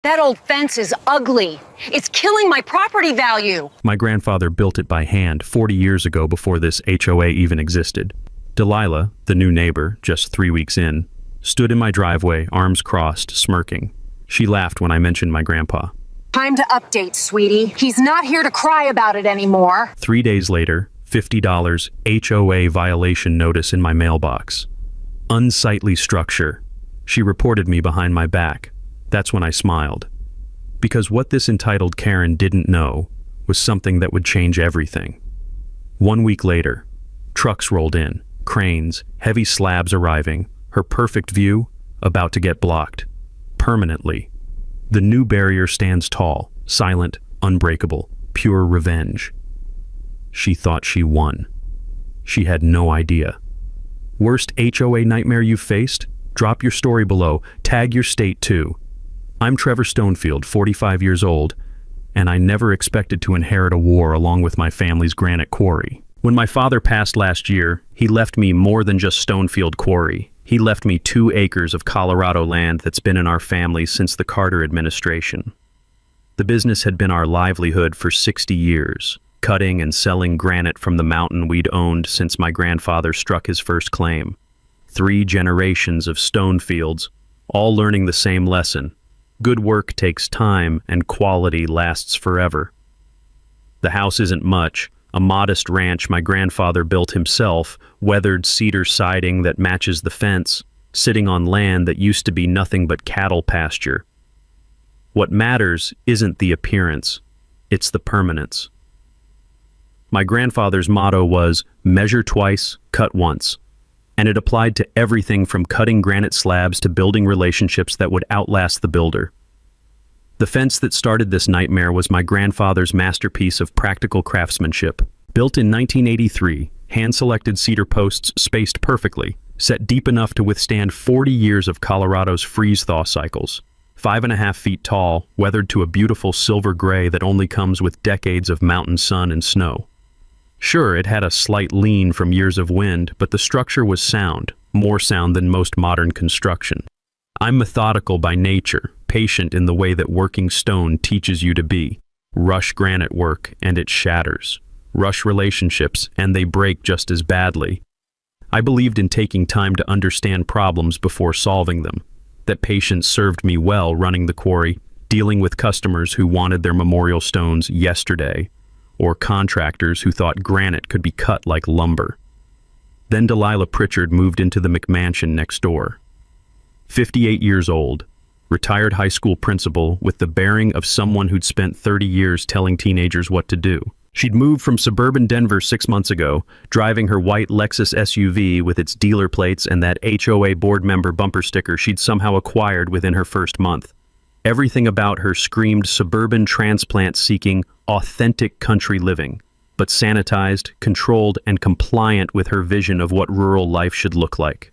That old fence is ugly. It's killing my property value. My grandfather built it by hand 40 years ago before this HOA even existed. Delilah, the new neighbor, just 3 weeks in, stood in my driveway, arms crossed, smirking. She laughed when I mentioned my grandpa. Time to update, sweetie. He's not here to cry about it anymore. 3 days later, $50 HOA violation notice in my mailbox. Unsightly structure. She reported me behind my back. That's when I smiled. Because what this entitled Karen didn't know was something that would change everything. 1 week later, trucks rolled in, cranes, heavy slabs arriving, her perfect view about to get blocked. Permanently. The new barrier stands tall, silent, unbreakable, pure revenge. She thought she won. She had no idea. Worst HOA nightmare you've faced? Drop your story below. Tag your state too. I'm Trevor Stonefield, 45 years old, and I never expected to inherit a war along with my family's granite quarry. When my father passed last year, he left me more than just Stonefield Quarry. He left me 2 acres of Colorado land that's been in our family since the Carter administration. The business had been our livelihood for 60 years, cutting and selling granite from the mountain we'd owned since my grandfather struck his first claim. 3 generations of Stonefields, all learning the same lesson. Good work takes time and quality lasts forever. The house isn't much, a modest ranch my grandfather built himself, weathered cedar siding that matches the fence, sitting on land that used to be nothing but cattle pasture. What matters isn't the appearance, it's the permanence. My grandfather's motto was, measure twice, cut once. And it applied to everything from cutting granite slabs to building relationships that would outlast the builder. The fence that started this nightmare was my grandfather's masterpiece of practical craftsmanship. Built in 1983, hand-selected cedar posts spaced perfectly, set deep enough to withstand 40 years of Colorado's freeze-thaw cycles. 5.5 feet tall, weathered to a beautiful silver gray that only comes with decades of mountain sun and snow. Sure, it had a slight lean from years of wind, but the structure was sound, more sound than most modern construction. I'm methodical by nature, patient in the way that working stone teaches you to be. Rush granite work, and it shatters. Rush relationships, and they break just as badly. I believed in taking time to understand problems before solving them. That patience served me well running the quarry, dealing with customers who wanted their memorial stones yesterday, or contractors who thought granite could be cut like lumber. Then Delilah Pritchard moved into the McMansion next door. 58 years old, retired high school principal with the bearing of someone who'd spent 30 years telling teenagers what to do. She'd moved from suburban Denver 6 months ago, driving her white Lexus SUV with its dealer plates and that HOA board member bumper sticker she'd somehow acquired within her first month. Everything about her screamed suburban transplant-seeking, authentic country living, but sanitized, controlled, and compliant with her vision of what rural life should look like.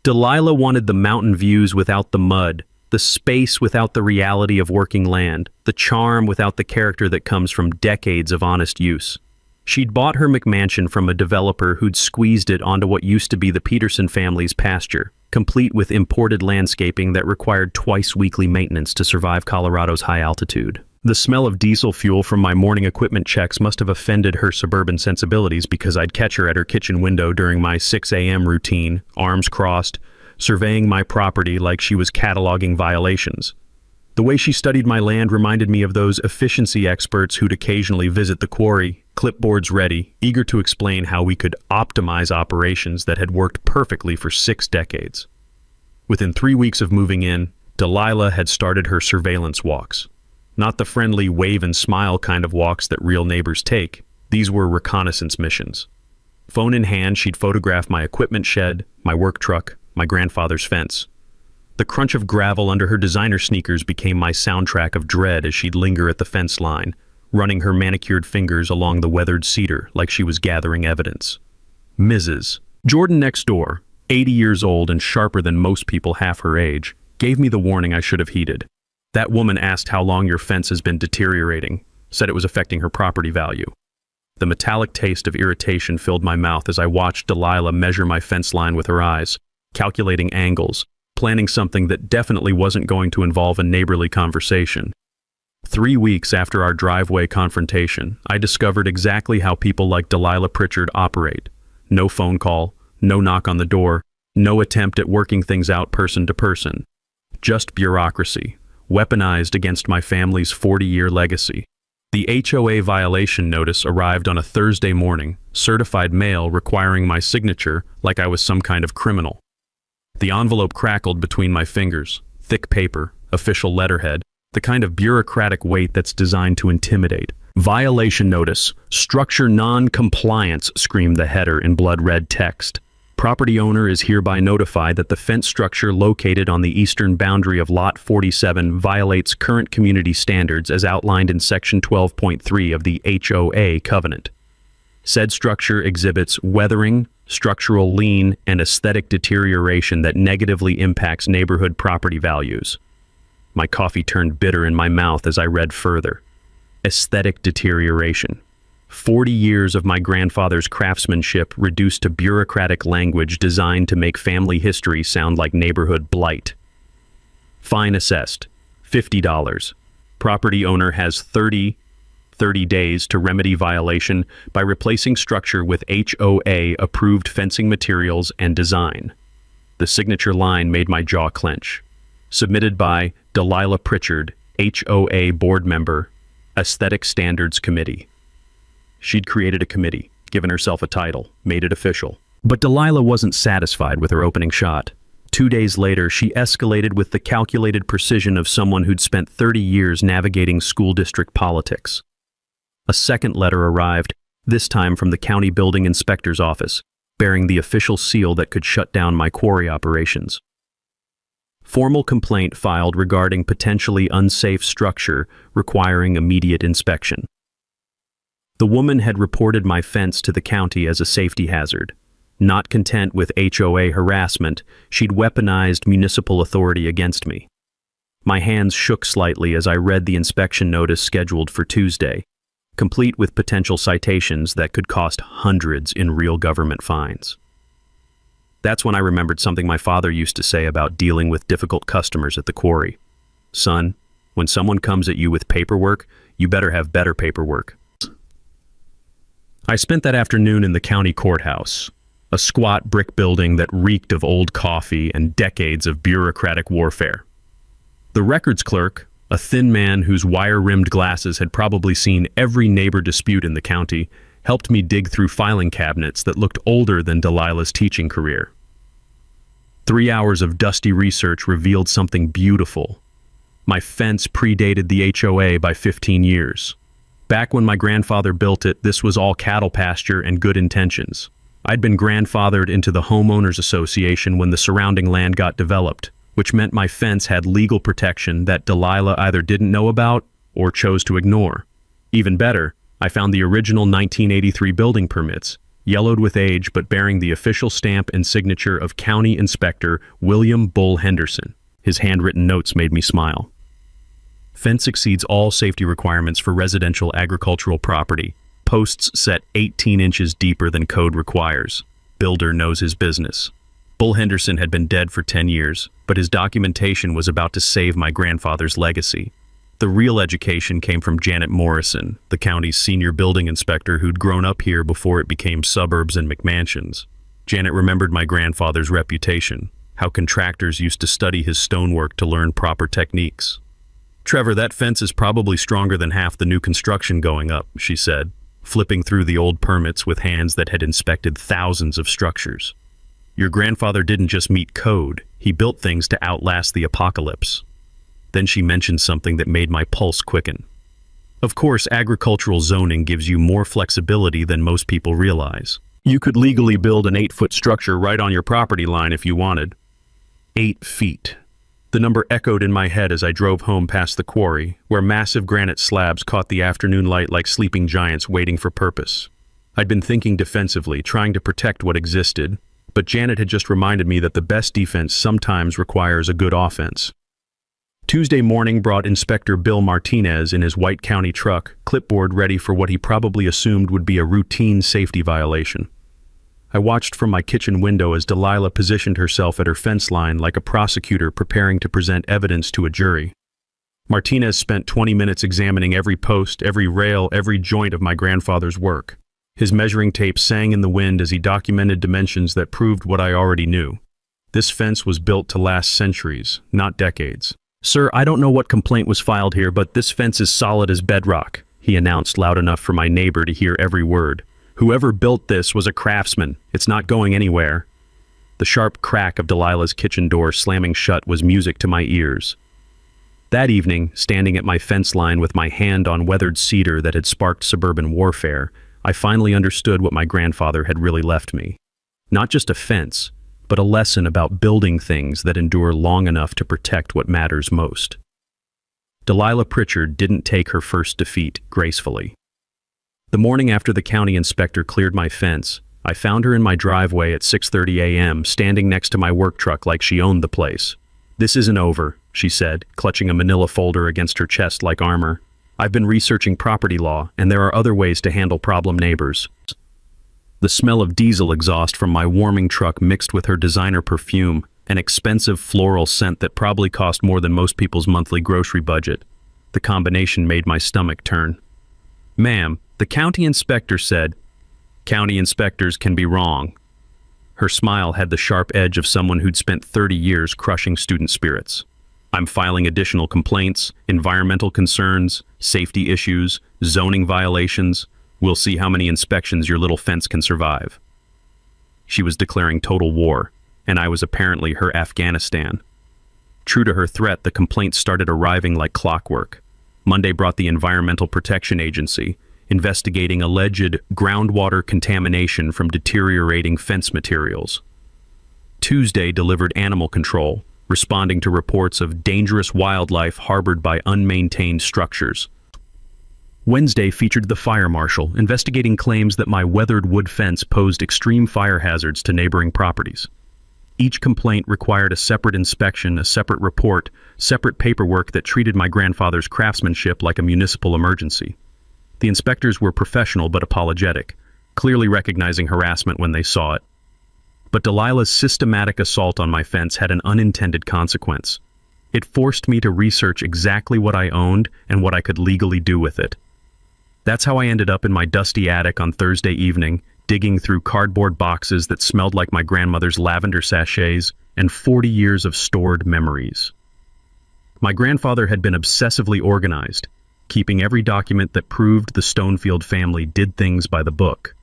Delilah wanted the mountain views without the mud, the space without the reality of working land, the charm without the character that comes from decades of honest use. She'd bought her McMansion from a developer who'd squeezed it onto what used to be the Peterson family's pasture, complete with imported landscaping that required twice-weekly maintenance to survive Colorado's high altitude. The smell of diesel fuel from my morning equipment checks must have offended her suburban sensibilities because I'd catch her at her kitchen window during my 6 a.m. routine, arms crossed, surveying my property like she was cataloging violations. The way she studied my land reminded me of those efficiency experts who'd occasionally visit the quarry, clipboards ready, eager to explain how we could optimize operations that had worked perfectly for 6 decades. Within 3 weeks of moving in, Delilah had started her surveillance walks. Not the friendly wave and smile kind of walks that real neighbors take. These were reconnaissance missions. Phone in hand, she'd photograph my equipment shed, my work truck, my grandfather's fence. The crunch of gravel under her designer sneakers became my soundtrack of dread as she'd linger at the fence line, running her manicured fingers along the weathered cedar like she was gathering evidence. Mrs. Jordan next door, 80 years old and sharper than most people half her age, gave me the warning I should have heeded. That woman asked how long your fence has been deteriorating, said it was affecting her property value. The metallic taste of irritation filled my mouth as I watched Delilah measure my fence line with her eyes, calculating angles, planning something that definitely wasn't going to involve a neighborly conversation. 3 weeks after our driveway confrontation, I discovered exactly how people like Delilah Pritchard operate. No phone call, no knock on the door, no attempt at working things out person to person. Just bureaucracy, weaponized against my family's 40-year legacy. The HOA violation notice arrived on a Thursday morning, certified mail requiring my signature like I was some kind of criminal. The envelope crackled between my fingers, thick paper, official letterhead, the kind of bureaucratic weight that's designed to intimidate. Violation notice, structure non-compliance, screamed the header in blood-red text. Property owner is hereby notified that the fence structure located on the eastern boundary of Lot 47 violates current community standards as outlined in Section 12.3 of the HOA covenant. Said structure exhibits weathering, structural lean, and aesthetic deterioration that negatively impacts neighborhood property values. My coffee turned bitter in my mouth as I read further. Aesthetic deterioration. 40 years of my grandfather's craftsmanship reduced to bureaucratic language designed to make family history sound like neighborhood blight. Fine assessed, $50. Property owner has 30 days to remedy violation by replacing structure with HOA-approved fencing materials and design. The signature line made my jaw clench. Submitted by Delilah Pritchard, HOA board member, Aesthetic Standards Committee. She'd created a committee, given herself a title, made it official. But Delilah wasn't satisfied with her opening shot. 2 days later, she escalated with the calculated precision of someone who'd spent 30 years navigating school district politics. A second letter arrived, this time from the county building inspector's office, bearing the official seal that could shut down my quarry operations. Formal complaint filed regarding potentially unsafe structure requiring immediate inspection. The woman had reported my fence to the county as a safety hazard. Not content with HOA harassment, she'd weaponized municipal authority against me. My hands shook slightly as I read the inspection notice scheduled for Tuesday, complete with potential citations that could cost hundreds in real government fines. That's when I remembered something my father used to say about dealing with difficult customers at the quarry. Son, when someone comes at you with paperwork, you better have better paperwork. I spent that afternoon in the county courthouse, a squat brick building that reeked of old coffee and decades of bureaucratic warfare. The records clerk, a thin man whose wire-rimmed glasses had probably seen every neighbor dispute in the county, helped me dig through filing cabinets that looked older than Delilah's teaching career. 3 hours of dusty research revealed something beautiful. My fence predated the HOA by 15 years. Back when my grandfather built it, this was all cattle pasture and good intentions. I'd been grandfathered into the homeowners association when the surrounding land got developed, which meant my fence had legal protection that Delilah either didn't know about or chose to ignore. Even better, I found the original 1983 building permits, yellowed with age but bearing the official stamp and signature of County Inspector William Bull Henderson. His handwritten notes made me smile. Fence exceeds all safety requirements for residential agricultural property. Posts set 18 inches deeper than code requires. Builder knows his business. Bull Henderson had been dead for 10 years, but his documentation was about to save my grandfather's legacy. The real education came from Janet Morrison, the county's senior building inspector who'd grown up here before it became suburbs and McMansions. Janet remembered my grandfather's reputation, how contractors used to study his stonework to learn proper techniques. "Trevor, that fence is probably stronger than half the new construction going up," she said, flipping through the old permits with hands that had inspected thousands of structures. "Your grandfather didn't just meet code, he built things to outlast the apocalypse." Then she mentioned something that made my pulse quicken. Of course, agricultural zoning gives you more flexibility than most people realize. You could legally build an 8-foot structure right on your property line if you wanted. 8 feet. The number echoed in my head as I drove home past the quarry, where massive granite slabs caught the afternoon light like sleeping giants waiting for purpose. I'd been thinking defensively, trying to protect what existed, but Janet had just reminded me that the best defense sometimes requires a good offense. Tuesday morning brought Inspector Bill Martinez in his White County truck, clipboard ready for what he probably assumed would be a routine safety violation. I watched from my kitchen window as Delilah positioned herself at her fence line like a prosecutor preparing to present evidence to a jury. Martinez spent 20 minutes examining every post, every rail, every joint of my grandfather's work. His measuring tape sang in the wind as he documented dimensions that proved what I already knew. This fence was built to last centuries, not decades. "Sir, I don't know what complaint was filed here, but this fence is solid as bedrock," he announced loud enough for my neighbor to hear every word. "Whoever built this was a craftsman. It's not going anywhere." The sharp crack of Delilah's kitchen door slamming shut was music to my ears. That evening, standing at my fence line with my hand on weathered cedar that had sparked suburban warfare, I finally understood what my grandfather had really left me. Not just a fence, but a lesson about building things that endure long enough to protect what matters most. Delilah Pritchard didn't take her first defeat gracefully. The morning after the county inspector cleared my fence, I found her in my driveway at 6:30 a.m., standing next to my work truck like she owned the place. "This isn't over," she said, clutching a manila folder against her chest like armor. "I've been researching property law, and there are other ways to handle problem neighbors." The smell of diesel exhaust from my warming truck mixed with her designer perfume, an expensive floral scent that probably cost more than most people's monthly grocery budget. The combination made my stomach turn. "Ma'am, the county inspector said," "County inspectors can be wrong." Her smile had the sharp edge of someone who'd spent 30 years crushing student spirits. "I'm filing additional complaints, environmental concerns, safety issues, zoning violations. We'll see how many inspections your little fence can survive." She was declaring total war, and I was apparently her Afghanistan. True to her threat, the complaints started arriving like clockwork. Monday brought the Environmental Protection Agency, investigating alleged groundwater contamination from deteriorating fence materials. Tuesday delivered Animal Control, responding to reports of dangerous wildlife harbored by unmaintained structures. Wednesday featured the fire marshal, investigating claims that my weathered wood fence posed extreme fire hazards to neighboring properties. Each complaint required a separate inspection, a separate report, separate paperwork that treated my grandfather's craftsmanship like a municipal emergency. The inspectors were professional but apologetic, clearly recognizing harassment when they saw it. But Delilah's systematic assault on my fence had an unintended consequence. It forced me to research exactly what I owned and what I could legally do with it. That's how I ended up in my dusty attic on Thursday evening, digging through cardboard boxes that smelled like my grandmother's lavender sachets and 40 years of stored memories. My grandfather had been obsessively organized, keeping every document that proved the Stonefield family did things by the book.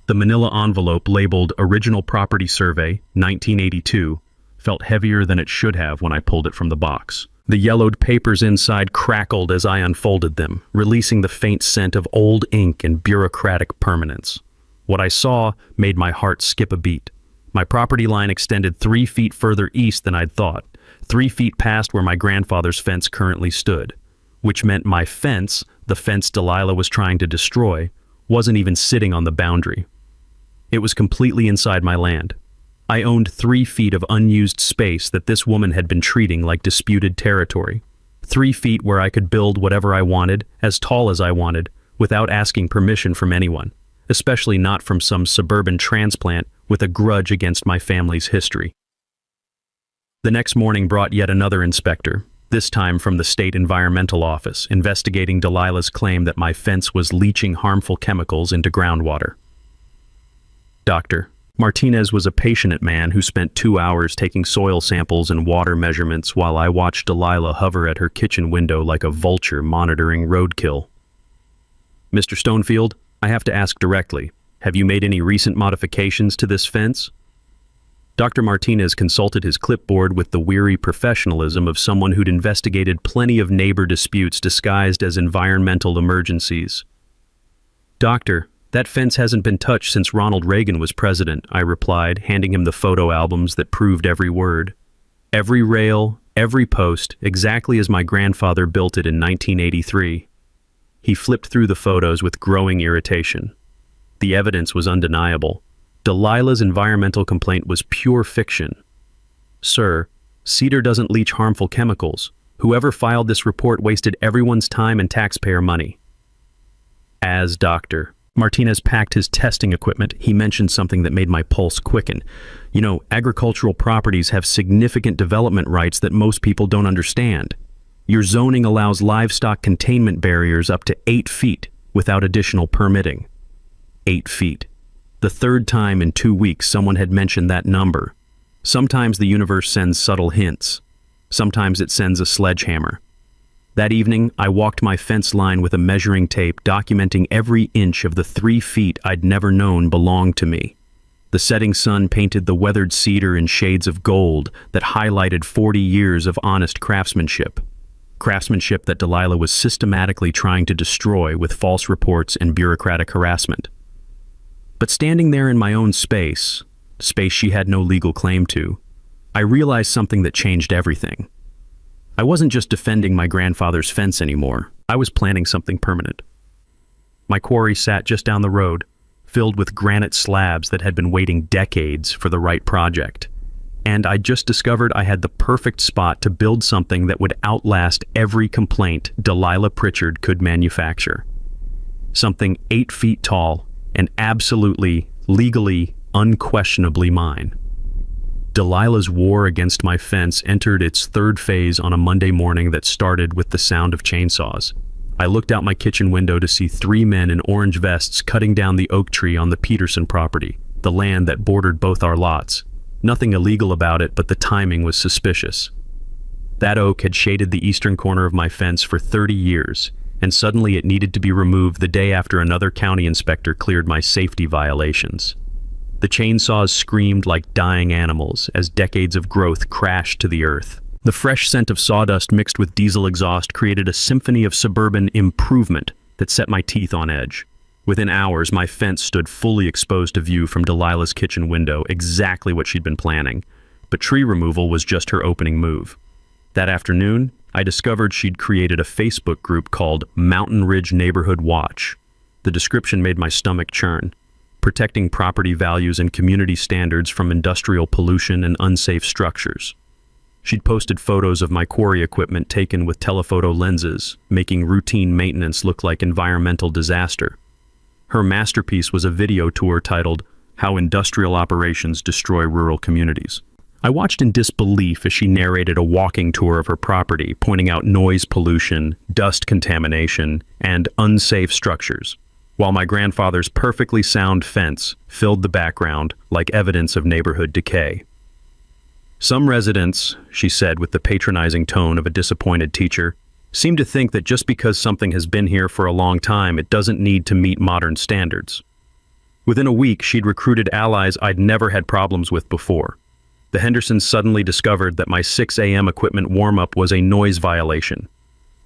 The manila envelope labeled Original Property Survey, 1982, felt heavier than it should have when I pulled it from the box. The yellowed papers inside crackled as I unfolded them, releasing the faint scent of old ink and bureaucratic permanence. What I saw made my heart skip a beat. My property line extended 3 feet further east than I'd thought, 3 feet past where my grandfather's fence currently stood, which meant my fence, the fence Delilah was trying to destroy, wasn't even sitting on the boundary. It was completely inside my land. I owned 3 feet of unused space that this woman had been treating like disputed territory. 3 feet where I could build whatever I wanted, as tall as I wanted, without asking permission from anyone, especially not from some suburban transplant with a grudge against my family's history. The next morning brought yet another inspector, this time from the State Environmental Office, investigating Delilah's claim that my fence was leaching harmful chemicals into groundwater. Dr. Martinez was a passionate man who spent 2 hours taking soil samples and water measurements while I watched Delilah hover at her kitchen window like a vulture monitoring roadkill. "Mr. Stonefield, I have to ask directly, have you made any recent modifications to this fence?" Dr. Martinez consulted his clipboard with the weary professionalism of someone who'd investigated plenty of neighbor disputes disguised as environmental emergencies. "Doctor, that fence hasn't been touched since Ronald Reagan was president," I replied, handing him the photo albums that proved every word. Every rail, every post, exactly as my grandfather built it in 1983. He flipped through the photos with growing irritation. The evidence was undeniable. Delilah's environmental complaint was pure fiction. "Sir, cedar doesn't leach harmful chemicals. Whoever filed this report wasted everyone's time and taxpayer money." As Dr. Martinez packed his testing equipment. He mentioned something that made my pulse quicken. You know, agricultural properties have significant development rights that most people don't understand. Your zoning allows livestock containment barriers up to 8 feet without additional permitting. 8 feet. The third time in 2 weeks someone had mentioned that number. Sometimes the universe sends subtle hints. Sometimes it sends a sledgehammer. That evening, I walked my fence line with a measuring tape documenting every inch of the 3 feet I'd never known belonged to me. The setting sun painted the weathered cedar in shades of gold that highlighted 40 years of honest craftsmanship. Craftsmanship that Delilah was systematically trying to destroy with false reports and bureaucratic harassment. But standing there in my own space she had no legal claim to, I realized something that changed everything. I wasn't just defending my grandfather's fence anymore. I was planning something permanent. My quarry sat just down the road, filled with granite slabs that had been waiting decades for the right project. And I just discovered I had the perfect spot to build something that would outlast every complaint Delilah Pritchard could manufacture. Something 8 feet tall and absolutely, legally, unquestionably mine. Delilah's war against my fence entered its third phase on a Monday morning that started with the sound of chainsaws. I looked out my kitchen window to see 3 men in orange vests cutting down the oak tree on the Peterson property, the land that bordered both our lots. Nothing illegal about it, but the timing was suspicious. That oak had shaded the eastern corner of my fence for 30 years, and suddenly it needed to be removed the day after another county inspector cleared my safety violations. The chainsaws screamed like dying animals as decades of growth crashed to the earth. The fresh scent of sawdust mixed with diesel exhaust created a symphony of suburban improvement that set my teeth on edge. Within hours, my fence stood fully exposed to view from Delilah's kitchen window, exactly what she'd been planning. But tree removal was just her opening move. That afternoon, I discovered she'd created a Facebook group called Mountain Ridge Neighborhood Watch. The description made my stomach churn. Protecting property values and community standards from industrial pollution and unsafe structures. She'd posted photos of my quarry equipment taken with telephoto lenses, making routine maintenance look like environmental disaster. Her masterpiece was a video tour titled, "How Industrial Operations Destroy Rural Communities." I watched in disbelief as she narrated a walking tour of her property, pointing out noise pollution, dust contamination, and unsafe structures, while my grandfather's perfectly sound fence filled the background like evidence of neighborhood decay. Some residents, she said with the patronizing tone of a disappointed teacher, seem to think that just because something has been here for a long time, it doesn't need to meet modern standards. Within a week, she'd recruited allies I'd never had problems with before. The Hendersons suddenly discovered that my 6 a.m. equipment warm-up was a noise violation.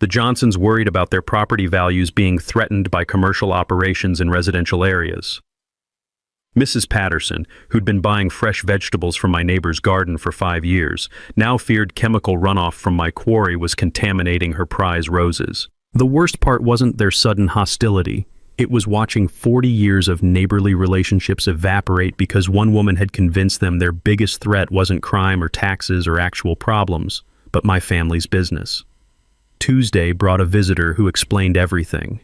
The Johnsons worried about their property values being threatened by commercial operations in residential areas. Mrs. Patterson, who'd been buying fresh vegetables from my neighbor's garden for 5 years, now feared chemical runoff from my quarry was contaminating her prize roses. The worst part wasn't their sudden hostility. It was watching 40 years of neighborly relationships evaporate because one woman had convinced them their biggest threat wasn't crime or taxes or actual problems, but my family's business. Tuesday brought a visitor who explained everything.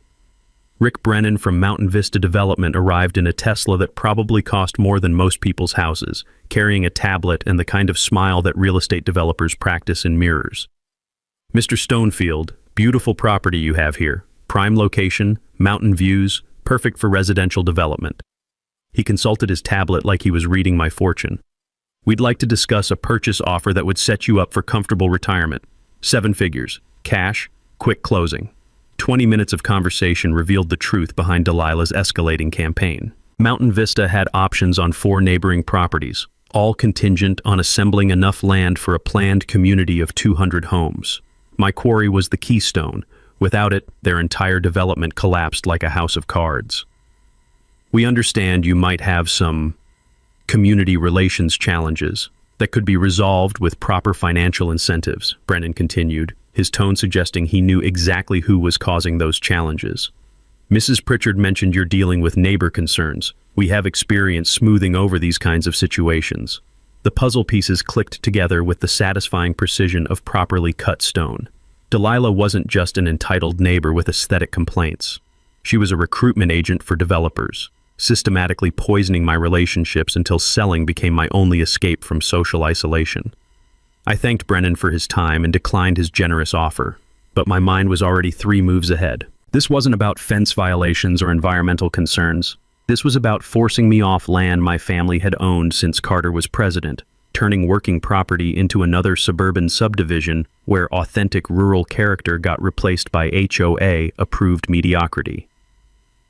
Rick Brennan from Mountain Vista Development arrived in a Tesla that probably cost more than most people's houses, carrying a tablet and the kind of smile that real estate developers practice in mirrors. "Mr. Stonefield, beautiful property you have here. Prime location, mountain views, perfect for residential development." He consulted his tablet like he was reading my fortune. "We'd like to discuss a purchase offer that would set you up for comfortable retirement. 7 figures. Cash, quick closing." 20 minutes of conversation revealed the truth behind Delilah's escalating campaign. Mountain Vista had options on 4 neighboring properties, all contingent on assembling enough land for a planned community of 200 homes. My quarry was the keystone. Without it, their entire development collapsed like a house of cards. "We understand you might have some community relations challenges that could be resolved with proper financial incentives," Brennan continued, his tone suggesting he knew exactly who was causing those challenges. "Mrs. Pritchard mentioned you're dealing with neighbor concerns. We have experience smoothing over these kinds of situations." The puzzle pieces clicked together with the satisfying precision of properly cut stone. Delilah wasn't just an entitled neighbor with aesthetic complaints. She was a recruitment agent for developers, systematically poisoning my relationships until selling became my only escape from social isolation. I thanked Brennan for his time and declined his generous offer, but my mind was already 3 moves ahead. This wasn't about fence violations or environmental concerns. This was about forcing me off land my family had owned since Carter was president, turning working property into another suburban subdivision where authentic rural character got replaced by HOA-approved mediocrity.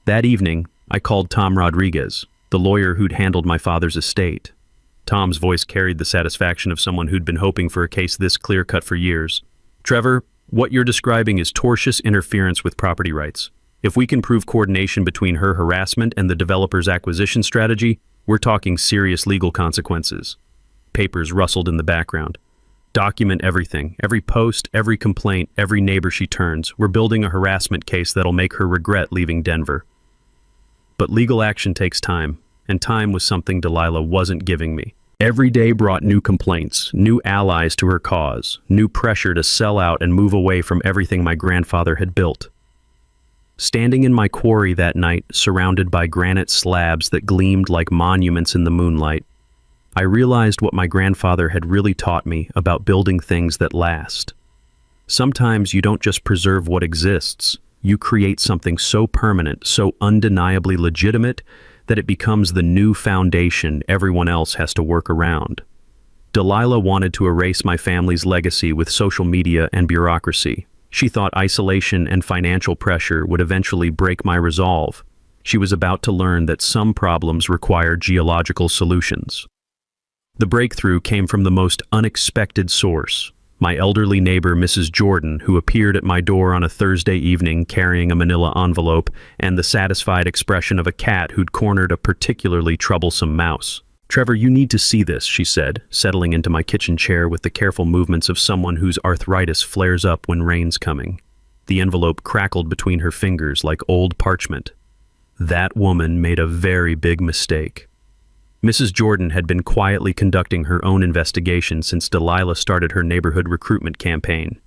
That evening, I called Tom Rodriguez, the lawyer who'd handled my father's estate. Tom's voice carried the satisfaction of someone who'd been hoping for a case this clear-cut for years. "Trevor, what you're describing is tortious interference with property rights. If we can prove coordination between her harassment and the developer's acquisition strategy, we're talking serious legal consequences." Papers rustled in the background. "Document everything, every post, every complaint, every neighbor she turns. We're building a harassment case that'll make her regret leaving Denver." But legal action takes time, and time was something Delilah wasn't giving me. Every day brought new complaints, new allies to her cause, new pressure to sell out and move away from everything my grandfather had built. Standing in my quarry that night, surrounded by granite slabs that gleamed like monuments in the moonlight, I realized what my grandfather had really taught me about building things that last. Sometimes you don't just preserve what exists, you create something so permanent, so undeniably legitimate, that it becomes the new foundation everyone else has to work around. Delilah wanted to erase my family's legacy with social media and bureaucracy. She thought isolation and financial pressure would eventually break my resolve. She was about to learn that some problems require geological solutions. The breakthrough came from the most unexpected source. My elderly neighbor, Mrs. Jordan, who appeared at my door on a Thursday evening carrying a manila envelope and the satisfied expression of a cat who'd cornered a particularly troublesome mouse. "Trevor, you need to see this," she said, settling into my kitchen chair with the careful movements of someone whose arthritis flares up when rain's coming. The envelope crackled between her fingers like old parchment. That woman made a very big mistake. Mrs. Jordan had been quietly conducting her own investigation since Delilah started her neighborhood recruitment campaign.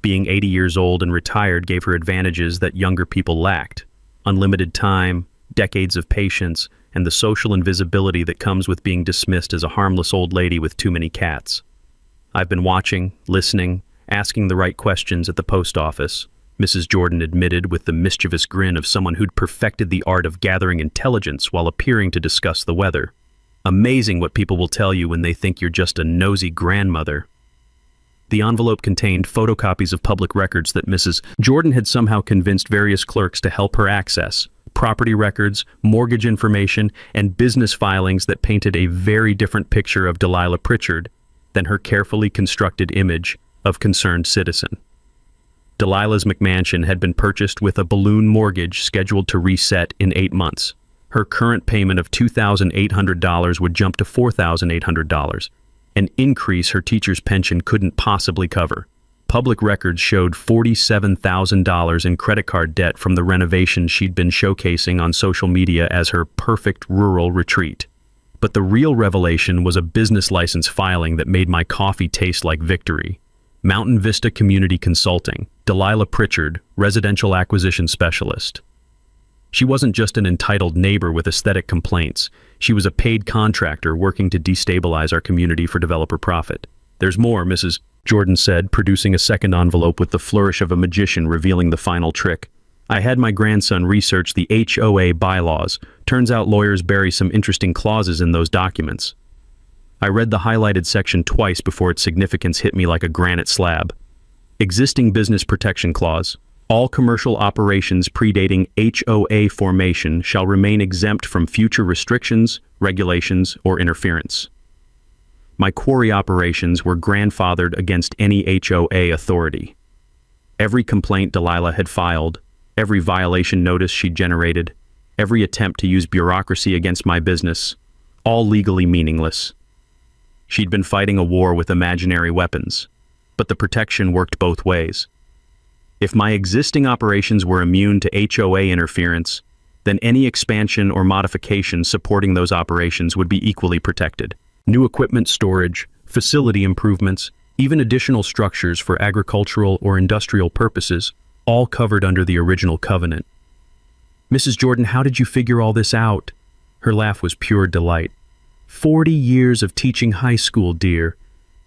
Being 80 years old and retired gave her advantages that younger people lacked: unlimited time, decades of patience, and the social invisibility that comes with being dismissed as a harmless old lady with too many cats. "I've been watching, listening, asking the right questions at the post office," Mrs. Jordan admitted with the mischievous grin of someone who'd perfected the art of gathering intelligence while appearing to discuss the weather. "Amazing what people will tell you when they think you're just a nosy grandmother." The envelope contained photocopies of public records that Mrs. Jordan had somehow convinced various clerks to help her access, property records, mortgage information, and business filings that painted a very different picture of Delilah Pritchard than her carefully constructed image of concerned citizen. Delilah's McMansion had been purchased with a balloon mortgage scheduled to reset in 8 months. Her current payment of $2,800 would jump to $4,800, an increase her teacher's pension couldn't possibly cover. Public records showed $47,000 in credit card debt from the renovations she'd been showcasing on social media as her perfect rural retreat. But the real revelation was a business license filing that made my coffee taste like victory. Mountain Vista Community Consulting, Delilah Pritchard, Residential Acquisition Specialist. She wasn't just an entitled neighbor with aesthetic complaints. She was a paid contractor working to destabilize our community for developer profit. "There's more," Mrs. Jordan said, producing a second envelope with the flourish of a magician revealing the final trick. "I had my grandson research the HOA bylaws. Turns out lawyers bury some interesting clauses in those documents." I read the highlighted section twice before its significance hit me like a granite slab. Existing Business Protection Clause. All commercial operations predating HOA formation shall remain exempt from future restrictions, regulations, or interference. My quarry operations were grandfathered against any HOA authority. Every complaint Delilah had filed, every violation notice she'd generated, every attempt to use bureaucracy against my business, all legally meaningless. She'd been fighting a war with imaginary weapons, but the protection worked both ways. If my existing operations were immune to HOA interference, then any expansion or modification supporting those operations would be equally protected. New equipment storage, facility improvements, even additional structures for agricultural or industrial purposes, all covered under the original covenant. Mrs. Jordan, how did you figure all this out? Her laugh was pure delight. 40 years of teaching high school, dear.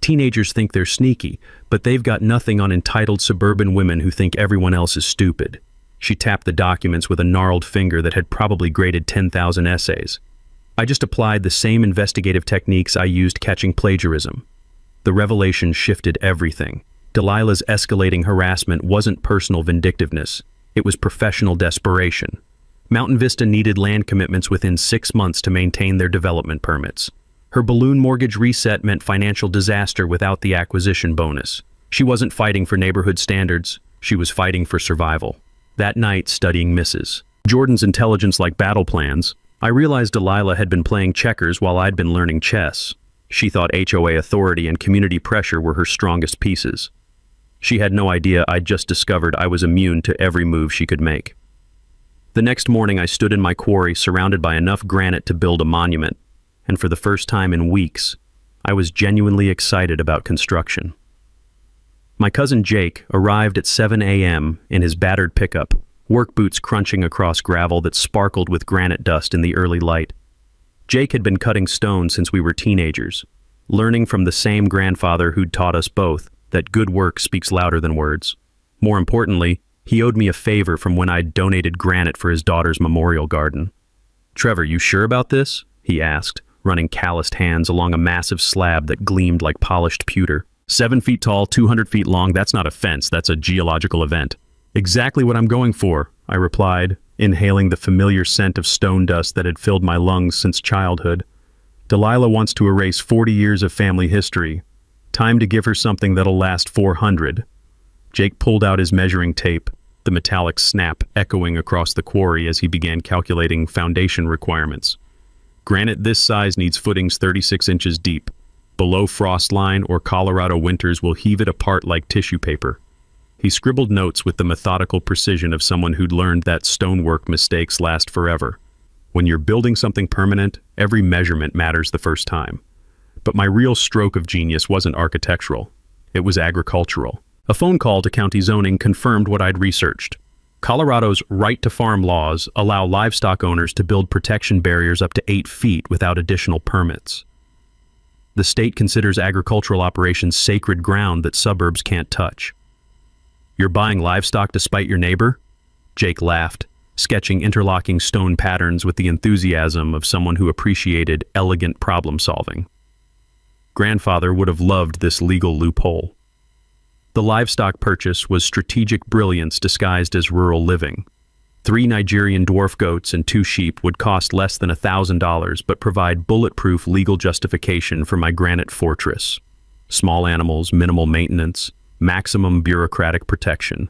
Teenagers think they're sneaky, but they've got nothing on entitled suburban women who think everyone else is stupid. She tapped the documents with a gnarled finger that had probably graded 10,000 essays. I just applied the same investigative techniques I used catching plagiarism. The revelation shifted everything. Delilah's escalating harassment wasn't personal vindictiveness. It was professional desperation. Mountain Vista needed land commitments within 6 months to maintain their development permits. Her balloon mortgage reset meant financial disaster without the acquisition bonus. She wasn't fighting for neighborhood standards. She was fighting for survival. That night, studying Mrs. Jordan's intelligence like battle plans, I realized Delilah had been playing checkers while I'd been learning chess. She thought HOA authority and community pressure were her strongest pieces. She had no idea I'd just discovered I was immune to every move she could make. The next morning I stood in my quarry surrounded by enough granite to build a monument, and for the first time in weeks, I was genuinely excited about construction. My cousin Jake arrived at 7 a.m. in his battered pickup, work boots crunching across gravel that sparkled with granite dust in the early light. Jake had been cutting stone since we were teenagers, learning from the same grandfather who'd taught us both that good work speaks louder than words. More importantly, he owed me a favor from when I'd donated granite for his daughter's memorial garden. "Trevor, you sure about this?" he asked, running calloused hands along a massive slab that gleamed like polished pewter. 7 feet tall, 200 feet long, that's not a fence, that's a geological event. "Exactly what I'm going for," I replied, inhaling the familiar scent of stone dust that had filled my lungs since childhood. "Delilah wants to erase 40 years of family history. Time to give her something that'll last 400. Jake pulled out his measuring tape, the metallic snap echoing across the quarry as he began calculating foundation requirements. "Granite this size needs footings 36 inches deep. Below frost line or Colorado winters will heave it apart like tissue paper." He scribbled notes with the methodical precision of someone who'd learned that stonework mistakes last forever. When you're building something permanent, every measurement matters the first time. But my real stroke of genius wasn't architectural. It was agricultural. A phone call to county zoning confirmed what I'd researched. Colorado's right-to-farm laws allow livestock owners to build protection barriers up to 8 feet without additional permits. The state considers agricultural operations sacred ground that suburbs can't touch. "You're buying livestock to spite your neighbor?" Jake laughed, sketching interlocking stone patterns with the enthusiasm of someone who appreciated elegant problem-solving. Grandfather would have loved this legal loophole. The livestock purchase was strategic brilliance disguised as rural living. 3 Nigerian dwarf goats and 2 sheep would cost less than $1,000 but provide bulletproof legal justification for my granite fortress. Small animals, minimal maintenance, maximum bureaucratic protection.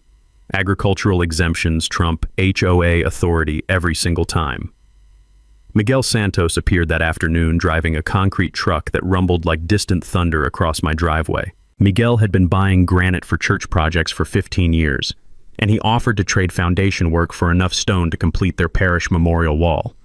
Agricultural exemptions trump HOA authority every single time. Miguel Santos appeared that afternoon driving a concrete truck that rumbled like distant thunder across my driveway. Miguel had been buying granite for church projects for 15 years, and he offered to trade foundation work for enough stone to complete their parish memorial wall.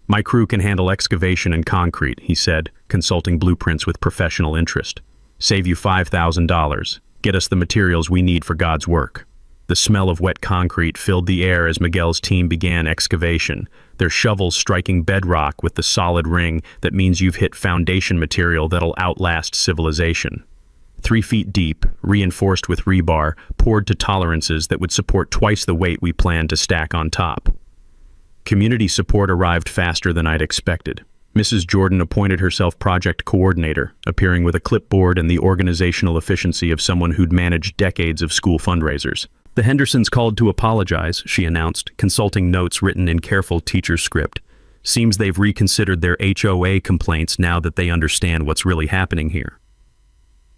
"My crew can handle excavation and concrete," he said, consulting blueprints with professional interest. "Save you $5,000. Get us the materials we need for God's work." The smell of wet concrete filled the air as Miguel's team began excavation, their shovels striking bedrock with the solid ring that means you've hit foundation material that'll outlast civilization. 3 feet deep, reinforced with rebar, poured to tolerances that would support twice the weight we planned to stack on top. Community support arrived faster than I'd expected. Mrs. Jordan appointed herself project coordinator, appearing with a clipboard and the organizational efficiency of someone who'd managed decades of school fundraisers. "The Hendersons called to apologize," she announced, consulting notes written in careful teacher script. "Seems they've reconsidered their HOA complaints now that they understand what's really happening here."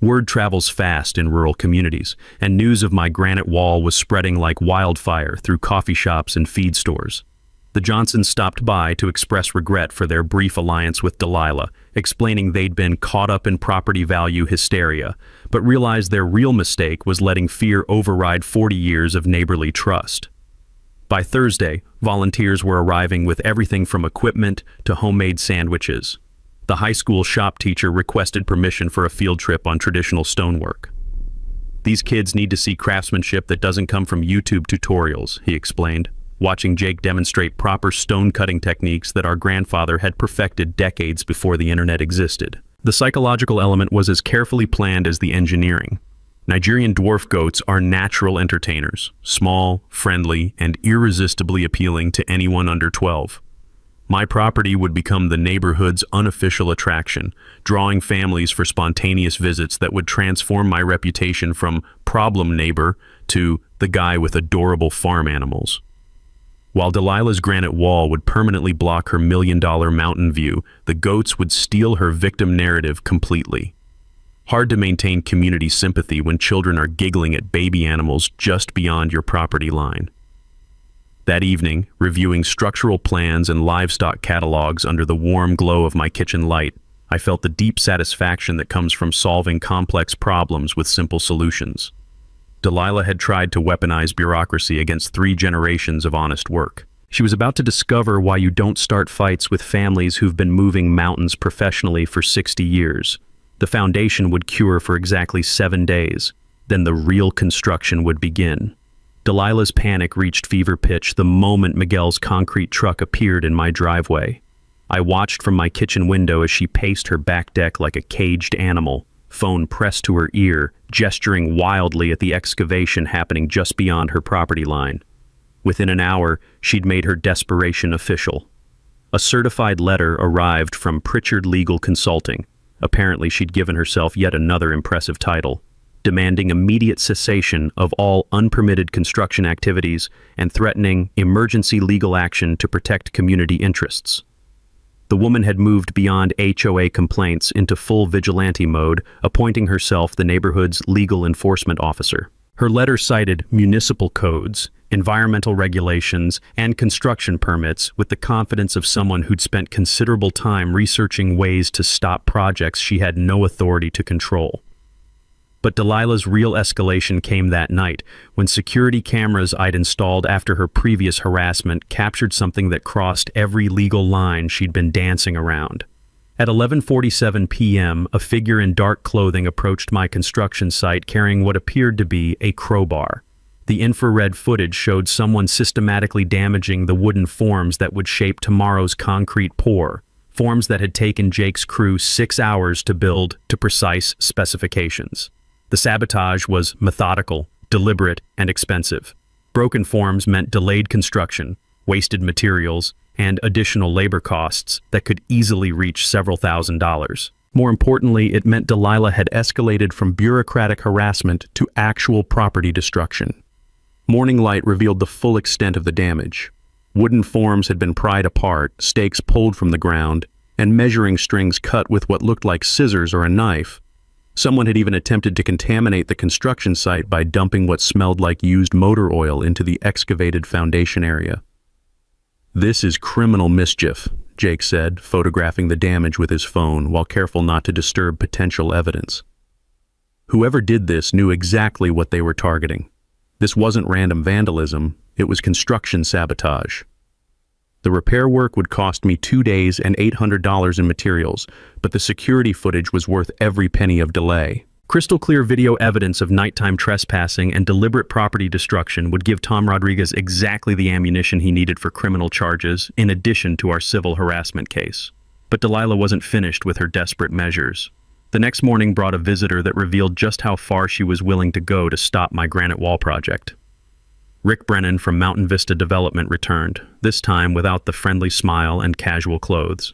Word travels fast in rural communities, and news of my granite wall was spreading like wildfire through coffee shops and feed stores. The Johnsons stopped by to express regret for their brief alliance with Delilah, explaining they'd been caught up in property value hysteria, but realized their real mistake was letting fear override 40 years of neighborly trust. By Thursday, volunteers were arriving with everything from equipment to homemade sandwiches. The high school shop teacher requested permission for a field trip on traditional stonework. "These kids need to see craftsmanship that doesn't come from YouTube tutorials," he explained. watching Jake demonstrate proper stone-cutting techniques that our grandfather had perfected decades before the internet existed. The psychological element was as carefully planned as the engineering. Nigerian dwarf goats are natural entertainers, small, friendly, and irresistibly appealing to anyone under 12. My property would become the neighborhood's unofficial attraction, drawing families for spontaneous visits that would transform my reputation from problem neighbor to the guy with adorable farm animals. While Delilah's granite wall would permanently block her million-dollar mountain view, the goats would steal her victim narrative completely. Hard to maintain community sympathy when children are giggling at baby animals just beyond your property line. That evening, reviewing structural plans and livestock catalogs under the warm glow of my kitchen light, I felt the deep satisfaction that comes from solving complex problems with simple solutions. Delilah had tried to weaponize bureaucracy against 3 generations of honest work. She was about to discover why you don't start fights with families who've been moving mountains professionally for 60 years. The foundation would cure for exactly 7 days. Then the real construction would begin. Delilah's panic reached fever pitch the moment Miguel's concrete truck appeared in my driveway. I watched from my kitchen window as she paced her back deck like a caged animal, phone pressed to her ear, gesturing wildly at the excavation happening just beyond her property line. Within an hour, she'd made her desperation official. A certified letter arrived from Pritchard Legal Consulting. Apparently, she'd given herself yet another impressive title, demanding immediate cessation of all unpermitted construction activities and threatening emergency legal action to protect community interests. The woman had moved beyond HOA complaints into full vigilante mode, appointing herself the neighborhood's legal enforcement officer. Her letter cited municipal codes, environmental regulations, and construction permits with the confidence of someone who'd spent considerable time researching ways to stop projects she had no authority to control. But Delilah's real escalation came that night, when security cameras I'd installed after her previous harassment captured something that crossed every legal line she'd been dancing around. At 11:47 p.m., a figure in dark clothing approached my construction site carrying what appeared to be a crowbar. The infrared footage showed someone systematically damaging the wooden forms that would shape tomorrow's concrete pour, forms that had taken Jake's crew 6 hours to build to precise specifications. The sabotage was methodical, deliberate, and expensive. Broken forms meant delayed construction, wasted materials, and additional labor costs that could easily reach several $1,000s. More importantly, it meant Delilah had escalated from bureaucratic harassment to actual property destruction. Morning light revealed the full extent of the damage. Wooden forms had been pried apart, stakes pulled from the ground, and measuring strings cut with what looked like scissors or a knife. Someone had even attempted to contaminate the construction site by dumping what smelled like used motor oil into the excavated foundation area. "This is criminal mischief," Jake said, photographing the damage with his phone while careful not to disturb potential evidence. Whoever did this knew exactly what they were targeting. This wasn't random vandalism, it was construction sabotage. The repair work would cost me 2 days and $800 in materials, but the security footage was worth every penny of delay. Crystal clear video evidence of nighttime trespassing and deliberate property destruction would give Tom Rodriguez exactly the ammunition he needed for criminal charges, in addition to our civil harassment case. But Delilah wasn't finished with her desperate measures. The next morning brought a visitor that revealed just how far she was willing to go to stop my granite wall project. Rick Brennan from Mountain Vista Development returned, this time without the friendly smile and casual clothes.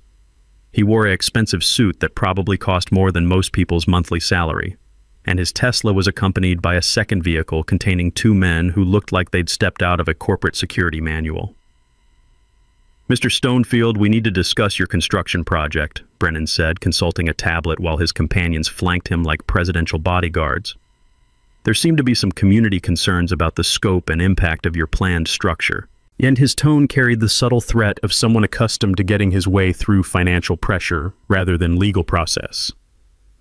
He wore an expensive suit that probably cost more than most people's monthly salary, and his Tesla was accompanied by a second vehicle containing 2 men who looked like they'd stepped out of a corporate security manual. "Mr. Stonefield, we need to discuss your construction project," Brennan said, consulting a tablet while his companions flanked him like presidential bodyguards. "There seem to be some community concerns about the scope and impact of your planned structure." And his tone carried the subtle threat of someone accustomed to getting his way through financial pressure rather than legal process.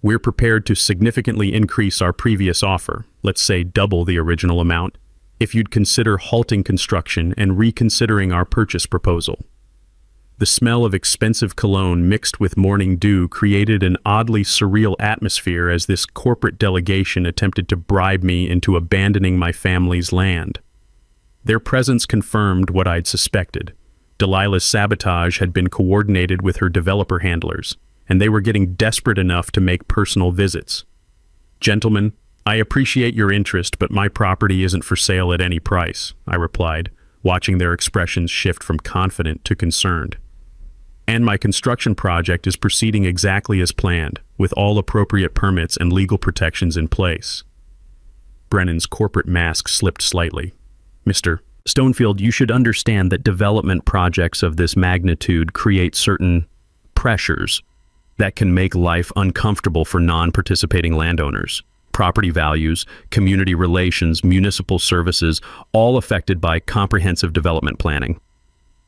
"We're prepared to significantly increase our previous offer, let's say double the original amount, if you'd consider halting construction and reconsidering our purchase proposal." The smell of expensive cologne mixed with morning dew created an oddly surreal atmosphere as this corporate delegation attempted to bribe me into abandoning my family's land. Their presence confirmed what I'd suspected. Delilah's sabotage had been coordinated with her developer handlers, and they were getting desperate enough to make personal visits. "Gentlemen, I appreciate your interest, but my property isn't for sale at any price," I replied, watching their expressions shift from confident to concerned. "And my construction project is proceeding exactly as planned, with all appropriate permits and legal protections in place." Brennan's corporate mask slipped slightly. "Mr. Stonefield, you should understand that development projects of this magnitude create certain pressures that can make life uncomfortable for non-participating landowners. Property values, community relations, municipal services, all affected by comprehensive development planning."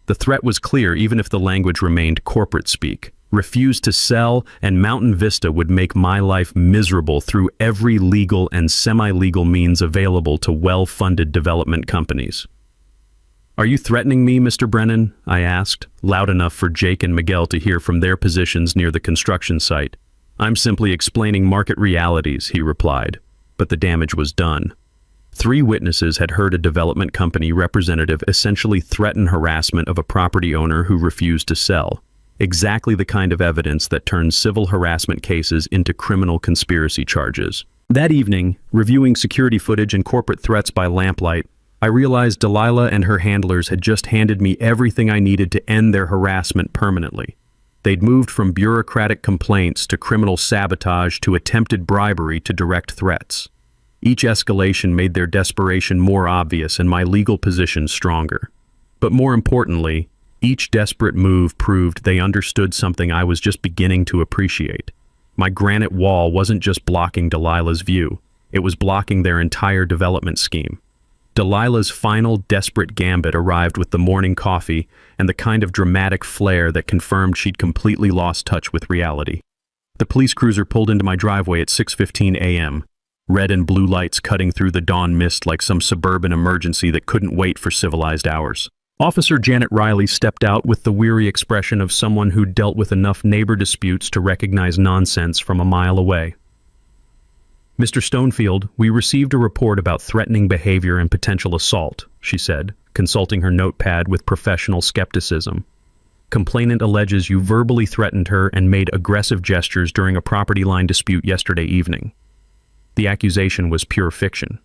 The threat was clear even if the language remained corporate speak. Refuse to sell, and Mountain Vista would make my life miserable through every legal and semi-legal means available to well-funded development companies. "Are you threatening me, Mr. Brennan?" I asked, loud enough for Jake and Miguel to hear from their positions near the construction site. "I'm simply explaining market realities," he replied, but the damage was done. 3 witnesses had heard a development company representative essentially threaten harassment of a property owner who refused to sell. Exactly the kind of evidence that turns civil harassment cases into criminal conspiracy charges. That evening, reviewing security footage and corporate threats by lamplight, I realized Delilah and her handlers had just handed me everything I needed to end their harassment permanently. They'd moved from bureaucratic complaints to criminal sabotage to attempted bribery to direct threats. Each escalation made their desperation more obvious and my legal position stronger. But more importantly, each desperate move proved they understood something I was just beginning to appreciate. My granite wall wasn't just blocking Delilah's view, it was blocking their entire development scheme. Delilah's final desperate gambit arrived with the morning coffee and the kind of dramatic flair that confirmed she'd completely lost touch with reality. The police cruiser pulled into my driveway at 6:15 a.m., red and blue lights cutting through the dawn mist like some suburban emergency that couldn't wait for civilized hours. Officer Janet Riley stepped out with the weary expression of someone who'd dealt with enough neighbor disputes to recognize nonsense from a mile away. "Mr. Stonefield, we received a report about threatening behavior and potential assault," she said, consulting her notepad with professional skepticism. "Complainant alleges you verbally threatened her and made aggressive gestures during a property line dispute yesterday evening." The accusation was pure fiction.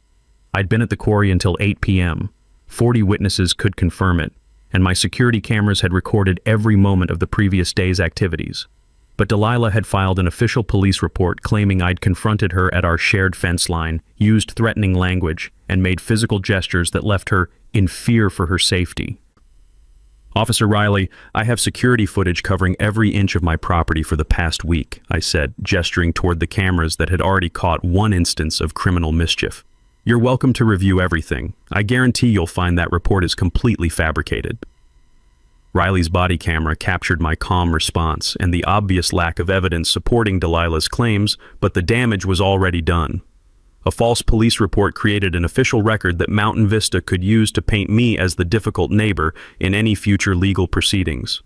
I'd been at the quarry until 8 p.m. 40 witnesses could confirm it, and my security cameras had recorded every moment of the previous day's activities. But Delilah had filed an official police report claiming I'd confronted her at our shared fence line, used threatening language, and made physical gestures that left her in fear for her safety. "Officer Riley, I have security footage covering every inch of my property for the past week," I said, gesturing toward the cameras that had already caught one instance of criminal mischief. "You're welcome to review everything. I guarantee you'll find that report is completely fabricated." Riley's body camera captured my calm response and the obvious lack of evidence supporting Delilah's claims, but the damage was already done. A false police report created an official record that Mountain Vista could use to paint me as the difficult neighbor in any future legal proceedings.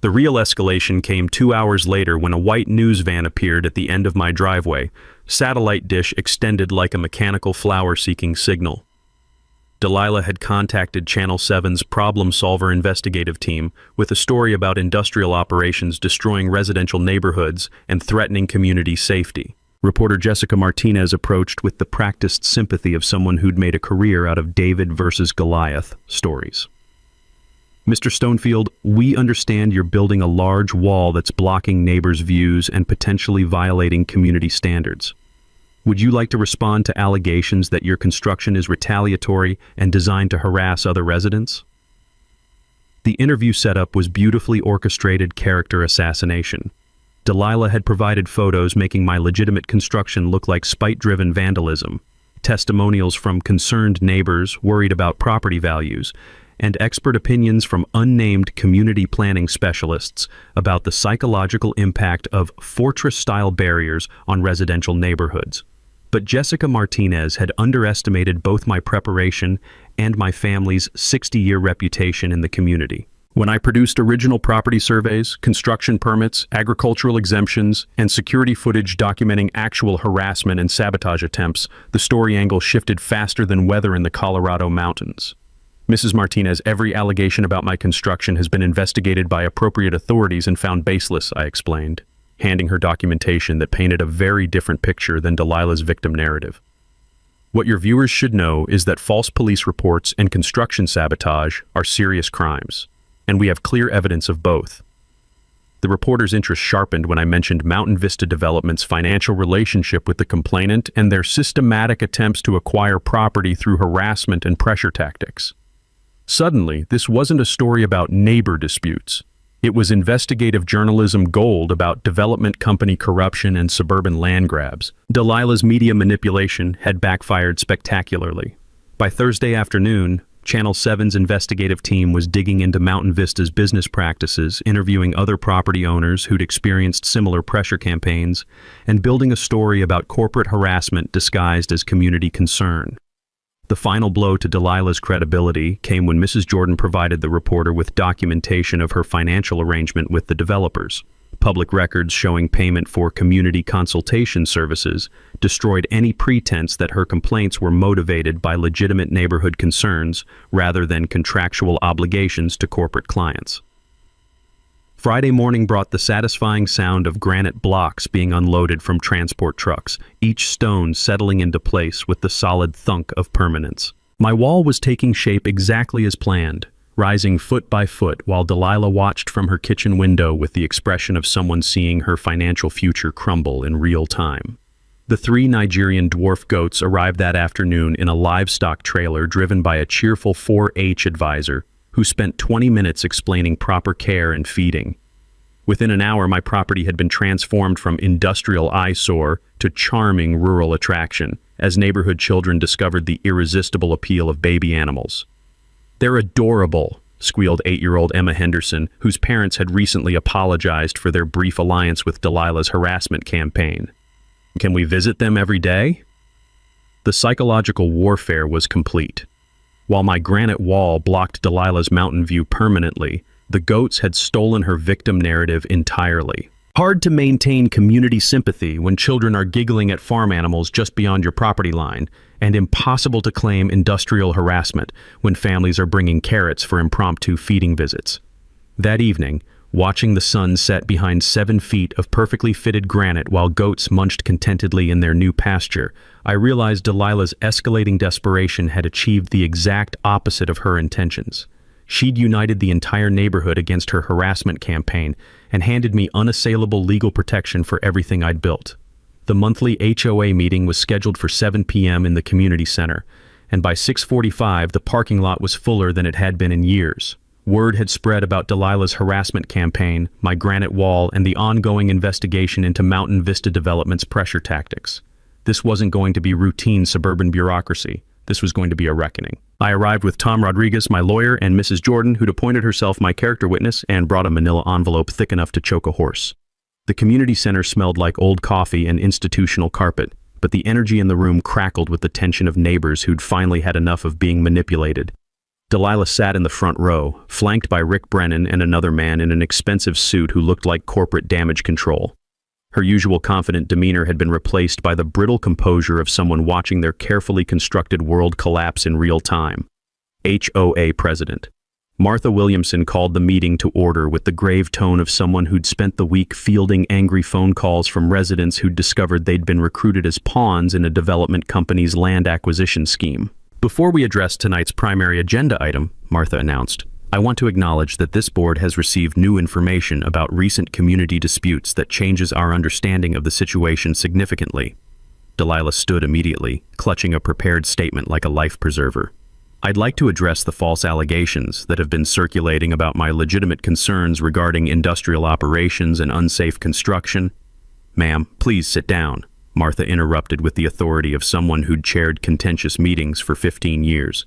The real escalation came 2 hours later when a white news van appeared at the end of my driveway, satellite dish extended like a mechanical flower-seeking signal. Delilah had contacted Channel 7's Problem Solver investigative team with a story about industrial operations destroying residential neighborhoods and threatening community safety. Reporter Jessica Martinez approached with the practiced sympathy of someone who'd made a career out of David versus Goliath stories. "Mr. Stonefield, we understand you're building a large wall that's blocking neighbors' views and potentially violating community standards. Would you like to respond to allegations that your construction is retaliatory and designed to harass other residents?" The interview setup was beautifully orchestrated character assassination. Delilah had provided photos making my legitimate construction look like spite-driven vandalism, testimonials from concerned neighbors worried about property values, and expert opinions from unnamed community planning specialists about the psychological impact of fortress-style barriers on residential neighborhoods. But Jessica Martinez had underestimated both my preparation and my family's 60-year reputation in the community. When I produced original property surveys, construction permits, agricultural exemptions, and security footage documenting actual harassment and sabotage attempts, the story angle shifted faster than weather in the Colorado mountains. Mrs. Martinez, every allegation about my construction has been investigated by appropriate authorities and found baseless, I explained, handing her documentation that painted a very different picture than Delilah's victim narrative. What your viewers should know is that false police reports and construction sabotage are serious crimes, and we have clear evidence of both. The reporter's interest sharpened when I mentioned Mountain Vista Development's financial relationship with the complainant and their systematic attempts to acquire property through harassment and pressure tactics. Suddenly, this wasn't a story about neighbor disputes. It was investigative journalism gold about development company corruption and suburban land grabs. Delilah's media manipulation had backfired spectacularly. By Thursday afternoon, Channel 7's investigative team was digging into Mountain Vista's business practices, interviewing other property owners who'd experienced similar pressure campaigns, and building a story about corporate harassment disguised as community concern. The final blow to Delilah's credibility came when Mrs. Jordan provided the reporter with documentation of her financial arrangement with the developers. Public records showing payment for community consultation services destroyed any pretense that her complaints were motivated by legitimate neighborhood concerns rather than contractual obligations to corporate clients. Friday morning brought the satisfying sound of granite blocks being unloaded from transport trucks, each stone settling into place with the solid thunk of permanence. My wall was taking shape exactly as planned, rising foot by foot while Delilah watched from her kitchen window with the expression of someone seeing her financial future crumble in real time. The 3 Nigerian dwarf goats arrived that afternoon in a livestock trailer driven by a cheerful 4-H advisor who spent 20 minutes explaining proper care and feeding. Within an hour, my property had been transformed from industrial eyesore to charming rural attraction, as neighborhood children discovered the irresistible appeal of baby animals. "They're adorable," squealed 8-year-old Emma Henderson, whose parents had recently apologized for their brief alliance with Delilah's harassment campaign. "Can we visit them every day?" The psychological warfare was complete. While my granite wall blocked Delilah's mountain view permanently, the goats had stolen her victim narrative entirely. Hard to maintain community sympathy when children are giggling at farm animals just beyond your property line, and impossible to claim industrial harassment when families are bringing carrots for impromptu feeding visits. That evening, watching the sun set behind 7 feet of perfectly fitted granite while goats munched contentedly in their new pasture, I realized Delilah's escalating desperation had achieved the exact opposite of her intentions. She'd united the entire neighborhood against her harassment campaign and handed me unassailable legal protection for everything I'd built. The monthly HOA meeting was scheduled for 7 p.m. in the community center, and by 6:45 the parking lot was fuller than it had been in years. Word had spread about Delilah's harassment campaign, my granite wall, and the ongoing investigation into Mountain Vista Development's pressure tactics. This wasn't going to be routine suburban bureaucracy. This was going to be a reckoning. I arrived with Tom Rodriguez, my lawyer, and Mrs. Jordan, who'd appointed herself my character witness and brought a manila envelope thick enough to choke a horse. The community center smelled like old coffee and institutional carpet, but the energy in the room crackled with the tension of neighbors who'd finally had enough of being manipulated. Delilah sat in the front row, flanked by Rick Brennan and another man in an expensive suit who looked like corporate damage control. Her usual confident demeanor had been replaced by the brittle composure of someone watching their carefully constructed world collapse in real time. HOA President Martha Williamson called the meeting to order with the grave tone of someone who'd spent the week fielding angry phone calls from residents who'd discovered they'd been recruited as pawns in a development company's land acquisition scheme. "Before we address tonight's primary agenda item," Martha announced, "I want to acknowledge that this board has received new information about recent community disputes that changes our understanding of the situation significantly." Delilah stood immediately, clutching a prepared statement like a life preserver. "I'd like to address the false allegations that have been circulating about my legitimate concerns regarding industrial operations and unsafe construction." "Ma'am, please sit down," Martha interrupted with the authority of someone who'd chaired contentious meetings for 15 years.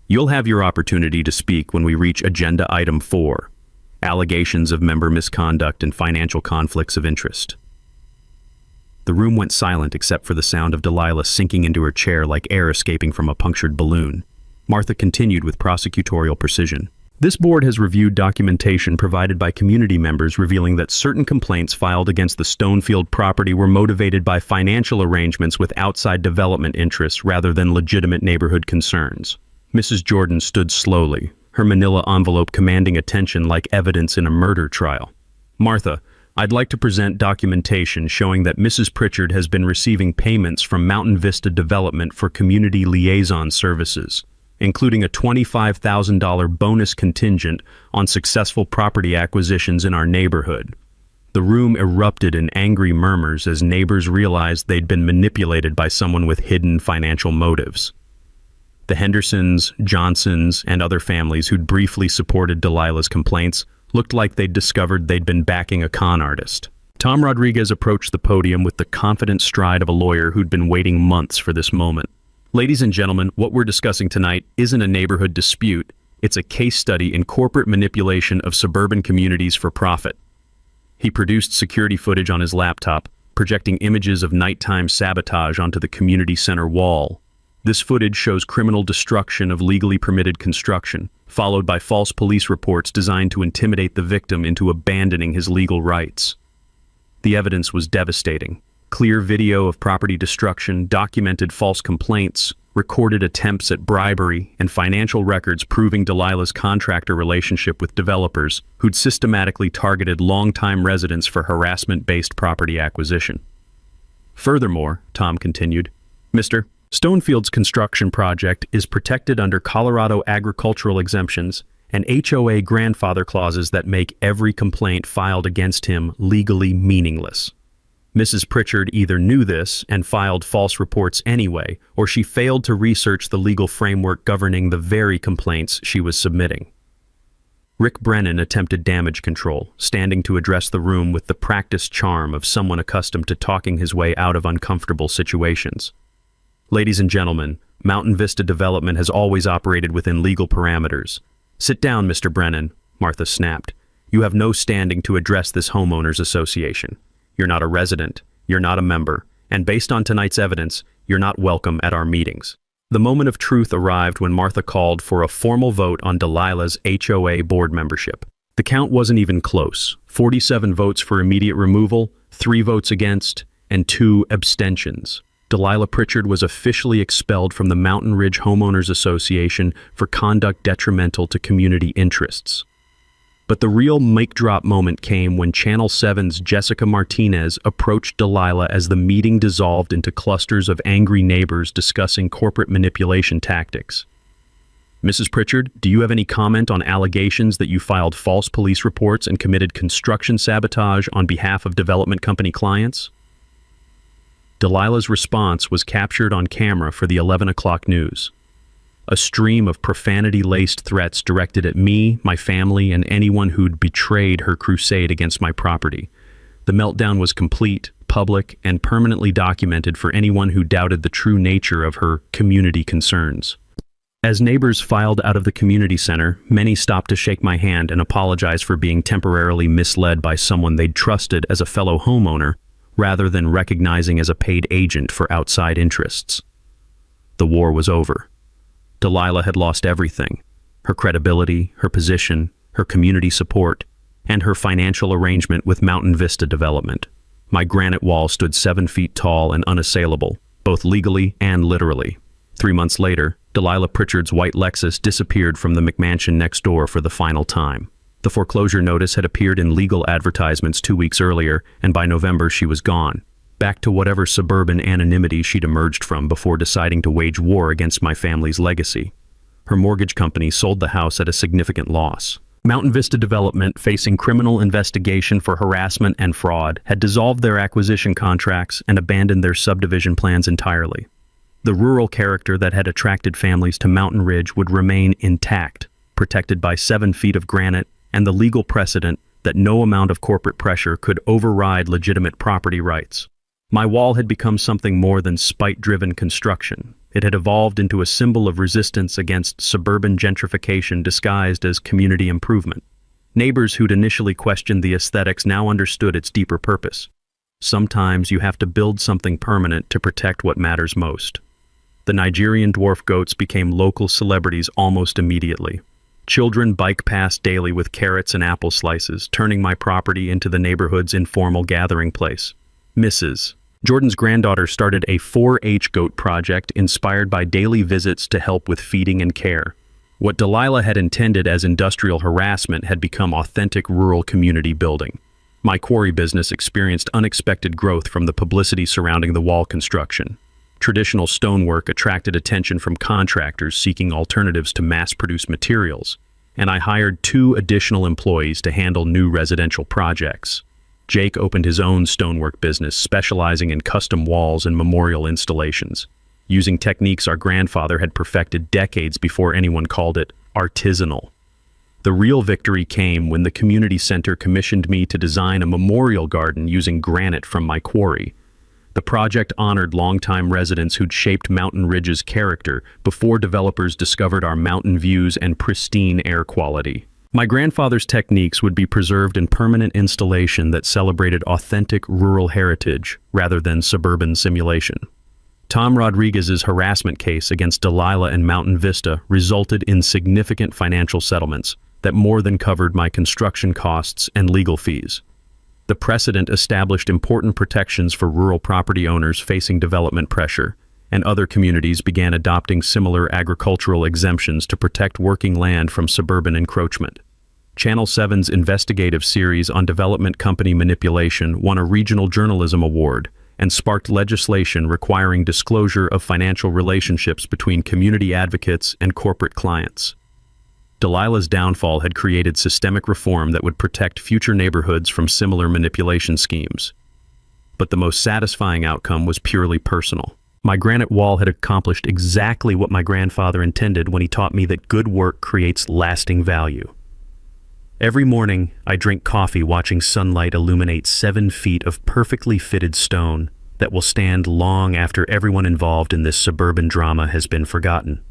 "You'll have your opportunity to speak when we reach Agenda Item 4, Allegations of Member Misconduct and Financial Conflicts of Interest." The room went silent except for the sound of Delilah sinking into her chair like air escaping from a punctured balloon. Martha continued with prosecutorial precision. "This board has reviewed documentation provided by community members revealing that certain complaints filed against the Stonefield property were motivated by financial arrangements with outside development interests rather than legitimate neighborhood concerns. Mrs. Jordan stood slowly, her manila envelope commanding attention like evidence in a murder trial. "Martha, I'd like to present documentation showing that Mrs. Pritchard has been receiving payments from Mountain Vista Development for community liaison services, including a $25,000 bonus contingent on successful property acquisitions in our neighborhood." The room erupted in angry murmurs as neighbors realized they'd been manipulated by someone with hidden financial motives. The Hendersons, Johnsons, and other families who'd briefly supported Delilah's complaints looked like they'd discovered they'd been backing a con artist. Tom Rodriguez approached the podium with the confident stride of a lawyer who'd been waiting months for this moment. "Ladies and gentlemen, what we're discussing tonight isn't a neighborhood dispute. It's a case study in corporate manipulation of suburban communities for profit." He produced security footage on his laptop, projecting images of nighttime sabotage onto the community center wall. This footage shows criminal destruction of legally permitted construction, followed by false police reports designed to intimidate the victim into abandoning his legal rights. The evidence was devastating. Clear video of property destruction, documented false complaints, recorded attempts at bribery, and financial records proving Delilah's contractor relationship with developers who'd systematically targeted longtime residents for harassment-based property acquisition. "Furthermore," Tom continued, "Mr. Stonefield's construction project is protected under Colorado agricultural exemptions and HOA grandfather clauses that make every complaint filed against him legally meaningless. Mrs. Pritchard either knew this and filed false reports anyway, or she failed to research the legal framework governing the very complaints she was submitting." Rick Brennan attempted damage control, standing to address the room with the practiced charm of someone accustomed to talking his way out of uncomfortable situations. "Ladies and gentlemen, Mountain Vista Development has always operated within legal parameters." "Sit down, Mr. Brennan," Martha snapped. "You have no standing to address this homeowners association. You're not a resident, you're not a member, and based on tonight's evidence, you're not welcome at our meetings." The moment of truth arrived when Martha called for a formal vote on Delilah's HOA board membership. The count wasn't even close. 47 votes for immediate removal, 3 votes against, and 2 abstentions. Delilah Pritchard was officially expelled from the Mountain Ridge Homeowners Association for conduct detrimental to community interests. But the real mic-drop moment came when Channel 7's Jessica Martinez approached Delilah as the meeting dissolved into clusters of angry neighbors discussing corporate manipulation tactics. "Mrs. Pritchard, do you have any comment on allegations that you filed false police reports and committed construction sabotage on behalf of development company clients?" Delilah's response was captured on camera for the 11 o'clock news. A stream of profanity-laced threats directed at me, my family, and anyone who'd betrayed her crusade against my property. The meltdown was complete, public, and permanently documented for anyone who doubted the true nature of her community concerns. As neighbors filed out of the community center, many stopped to shake my hand and apologize for being temporarily misled by someone they'd trusted as a fellow homeowner, rather than recognizing as a paid agent for outside interests. The war was over. Delilah had lost everything: her credibility, her position, her community support, and her financial arrangement with Mountain Vista Development. My granite wall stood 7 feet tall and unassailable, both legally and literally. 3 months later, Delilah Pritchard's white Lexus disappeared from the McMansion next door for the final time. The foreclosure notice had appeared in legal advertisements 2 weeks earlier, and by November she was gone, back to whatever suburban anonymity she'd emerged from before deciding to wage war against my family's legacy. Her mortgage company sold the house at a significant loss. Mountain Vista Development, facing criminal investigation for harassment and fraud, had dissolved their acquisition contracts and abandoned their subdivision plans entirely. The rural character that had attracted families to Mountain Ridge would remain intact, protected by 7 feet of granite and the legal precedent that no amount of corporate pressure could override legitimate property rights. My wall had become something more than spite-driven construction. It had evolved into a symbol of resistance against suburban gentrification disguised as community improvement. Neighbors who'd initially questioned the aesthetics now understood its deeper purpose. Sometimes you have to build something permanent to protect what matters most. The Nigerian dwarf goats became local celebrities almost immediately. Children bike past daily with carrots and apple slices, turning my property into the neighborhood's informal gathering place. Mrs. Jordan's granddaughter started a 4-H goat project inspired by daily visits to help with feeding and care. What Delilah had intended as industrial harassment had become authentic rural community building. My quarry business experienced unexpected growth from the publicity surrounding the wall construction. Traditional stonework attracted attention from contractors seeking alternatives to mass-produced materials, and I hired 2 additional employees to handle new residential projects. Jake opened his own stonework business, specializing in custom walls and memorial installations, using techniques our grandfather had perfected decades before anyone called it artisanal. The real victory came when the community center commissioned me to design a memorial garden using granite from my quarry. The project honored longtime residents who'd shaped Mountain Ridge's character before developers discovered our mountain views and pristine air quality. My grandfather's techniques would be preserved in permanent installation that celebrated authentic rural heritage rather than suburban simulation. Tom Rodriguez's harassment case against Delilah and Mountain Vista resulted in significant financial settlements that more than covered my construction costs and legal fees. The precedent established important protections for rural property owners facing development pressure, and other communities began adopting similar agricultural exemptions to protect working land from suburban encroachment. Channel 7's investigative series on development company manipulation won a regional journalism award and sparked legislation requiring disclosure of financial relationships between community advocates and corporate clients. Delilah's downfall had created systemic reform that would protect future neighborhoods from similar manipulation schemes. But the most satisfying outcome was purely personal. My granite wall had accomplished exactly what my grandfather intended when he taught me that good work creates lasting value. Every morning, I drink coffee watching sunlight illuminate 7 feet of perfectly fitted stone that will stand long after everyone involved in this suburban drama has been forgotten.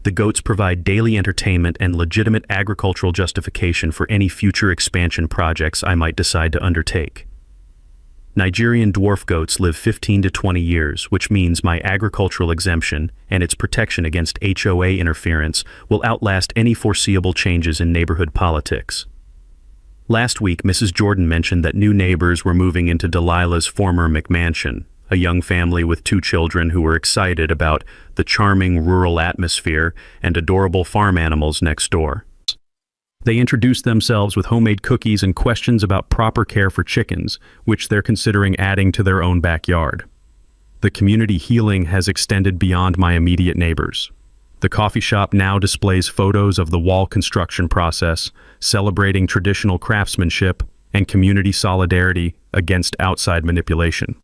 The goats provide daily entertainment and legitimate agricultural justification for any future expansion projects I might decide to undertake. Nigerian dwarf goats live 15 to 20 years, which means my agricultural exemption and its protection against HOA interference will outlast any foreseeable changes in neighborhood politics. Last week, Mrs. Jordan mentioned that new neighbors were moving into Delilah's former McMansion, a young family with 2 children who were excited about the charming rural atmosphere and adorable farm animals next door. They introduced themselves with homemade cookies and questions about proper care for chickens, which they're considering adding to their own backyard. The community healing has extended beyond my immediate neighbors. The coffee shop now displays photos of the wall construction process, celebrating traditional craftsmanship and community solidarity against outside manipulation.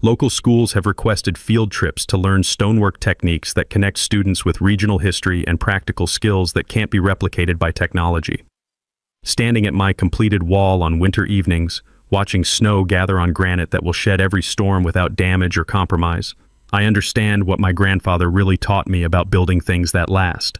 Local schools have requested field trips to learn stonework techniques that connect students with regional history and practical skills that can't be replicated by technology. Standing at my completed wall on winter evenings, watching snow gather on granite that will shed every storm without damage or compromise, I understand what my grandfather really taught me about building things that last.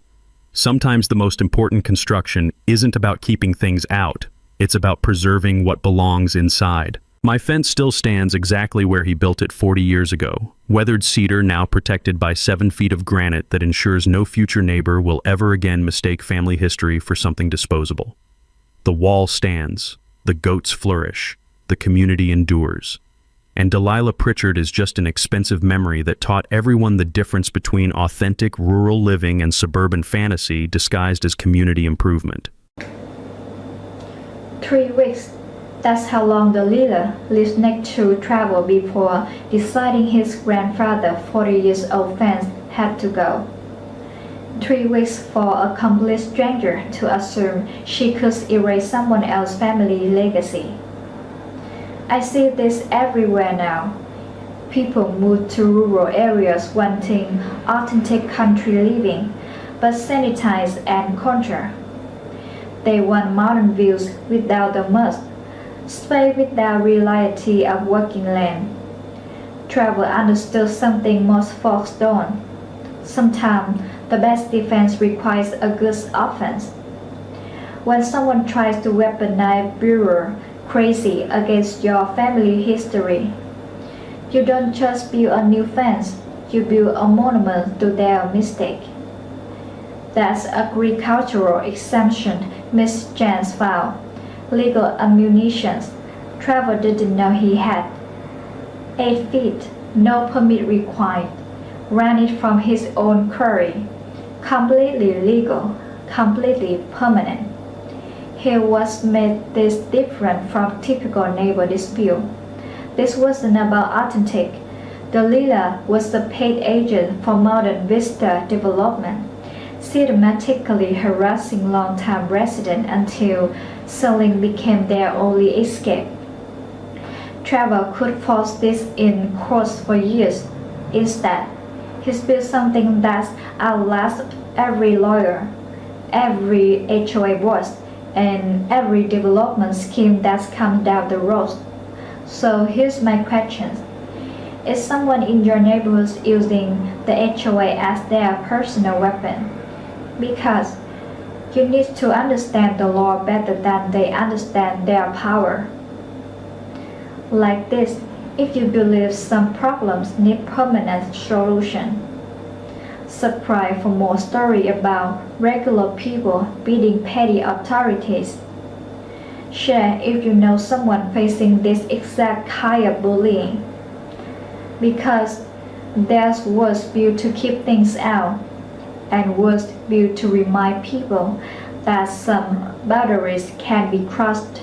Sometimes the most important construction isn't about keeping things out, it's about preserving what belongs inside. My fence still stands exactly where he built it 40 years ago, weathered cedar now protected by 7 feet of granite that ensures no future neighbor will ever again mistake family history for something disposable. The wall stands, the goats flourish, the community endures. And Delilah Pritchard is just an expensive memory that taught everyone the difference between authentic rural living and suburban fantasy disguised as community improvement. 3 weeks. That's how long the leader lived next to travel before deciding his grandfather's 40-year-old fence had to go. 3 weeks for a complete stranger to assume she could erase someone else's family legacy. I see this everywhere now. People move to rural areas wanting authentic country living, but sanitized and culture. They want mountain views without the mud, space without reality of working land. Travel understood something most folks don't. Sometimes the best defense requires a good offense. When someone tries to weaponize bureaucracy against your family history, you don't just build a new fence, you build a monument to their mistake. That's agricultural exemption Miss Jans found. Legal ammunition. Trevor didn't know he had. 8 feet, no permit required. Ran it from his own quarry. Completely legal, completely permanent. He was made this different from typical neighbor dispute. This wasn't about authentic. Delilah was the paid agent for Modern Vista Development, systematically harassing long-time residents until selling became their only escape. Trevor could force this in courts for years. Instead, he built something that outlasts every lawyer, every HOA boss, and every development scheme that's come down the road. So here's my question. Is someone in your neighborhood using the HOA as their personal weapon? Because you need to understand the law better than they understand their power. Like this, if you believe some problems need permanent solution. Subscribe for more story about regular people beating petty authorities. Share if you know someone facing this exact kind of bullying. Because there's worse built to keep things out, and worse built to remind people that some boundaries can be crossed.